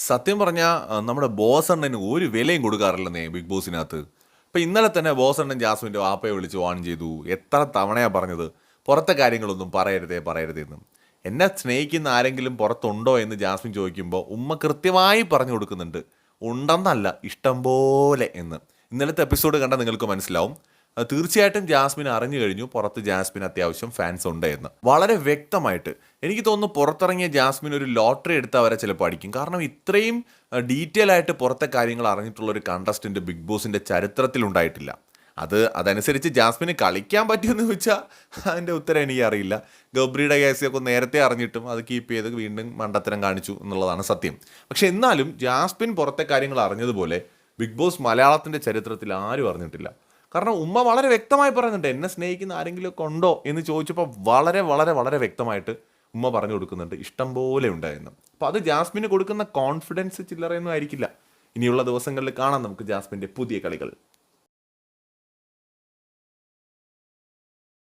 സത്യം പറഞ്ഞാൽ നമ്മുടെ ബോസ് അണ്ണന് ഒരു വിലയും കൊടുക്കാറില്ലെന്നേ ബിഗ് ബോസിനകത്ത്. ഇപ്പം ഇന്നലെ തന്നെ ബോസ് അണ്ണൻ ജാസ്മിൻ്റെ വാപ്പയെ വിളിച്ച് വാൺ ചെയ്തു. എത്ര തവണയാണ് പറഞ്ഞത് പുറത്തെ കാര്യങ്ങളൊന്നും പറയരുതേ പറയരുതേന്ന്. എന്നെ സ്നേഹിക്കുന്ന ആരെങ്കിലും പുറത്തുണ്ടോ എന്ന് ജാസ്മിൻ ചോദിക്കുമ്പോൾ ഉമ്മ കൃത്യമായി പറഞ്ഞു കൊടുക്കുന്നുണ്ട്. ഉണ്ടെന്നല്ല, ഇഷ്ടം പോലെ എന്ന്. ഇന്നലത്തെ എപ്പിസോഡ് കണ്ടാൽ നിങ്ങൾക്ക് മനസ്സിലാവും. തീർച്ചയായിട്ടും ജാസ്മിൻ അറിഞ്ഞു കഴിഞ്ഞു പുറത്ത് ജാസ്മിൻ അത്യാവശ്യം ഫാൻസ് ഉണ്ട് എന്ന്. വളരെ വ്യക്തമായിട്ട് എനിക്ക് തോന്നുന്നു പുറത്തിറങ്ങിയ ജാസ്മിൻ ഒരു ലോട്ടറി എടുത്താൽ വരെ ചിലപ്പോൾ അടിക്കും. കാരണം ഇത്രയും ഡീറ്റെയിൽ ആയിട്ട് പുറത്തെ കാര്യങ്ങൾ അറിഞ്ഞിട്ടുള്ള ഒരു കണ്ടസ്റ്റന്റ് ബിഗ് ബോസിന്റെ ചരിത്രത്തിൽ ഉണ്ടായിട്ടില്ല. അതനുസരിച്ച് ജാസ്മിന് കളിക്കാൻ പറ്റുമെന്ന് ചോദിച്ചാൽ അതിൻ്റെ ഉത്തരം എനിക്ക് അറിയില്ല. ഗബ്രിയുടെ കേസൊക്കെ നേരത്തെ അറിഞ്ഞിട്ടും അത് കീപ്പ് ചെയ്ത് വീണ്ടും മണ്ടത്തരം കാണിച്ചു എന്നുള്ളതാണ് സത്യം. പക്ഷെ എന്നാലും ജാസ്മിൻ പുറത്തെ കാര്യങ്ങൾ അറിഞ്ഞതുപോലെ ബിഗ് ബോസ് മലയാളത്തിൻ്റെ ചരിത്രത്തിൽ ആരും അറിഞ്ഞിട്ടില്ല. കാരണം ഉമ്മ വളരെ വ്യക്തമായി പറയുന്നുണ്ട്, എന്നെ സ്നേഹിക്കുന്ന ആരെങ്കിലും ഒക്കെ ഉണ്ടോ എന്ന് ചോദിച്ചപ്പോൾ വളരെ വളരെ വളരെ വ്യക്തമായിട്ട് ഉമ്മ പറഞ്ഞു കൊടുക്കുന്നുണ്ട് ഇഷ്ടം പോലെ ഉണ്ടായിരുന്നു. അപ്പോൾ അത് ജാസ്മിന് കൊടുക്കുന്ന കോൺഫിഡൻസ് ചില്ലറയൊന്നും ആയിരിക്കില്ല. ഇനിയുള്ള ദിവസങ്ങളിൽ കാണാം നമുക്ക് ജാസ്മിൻ്റെ പുതിയ കളികൾ.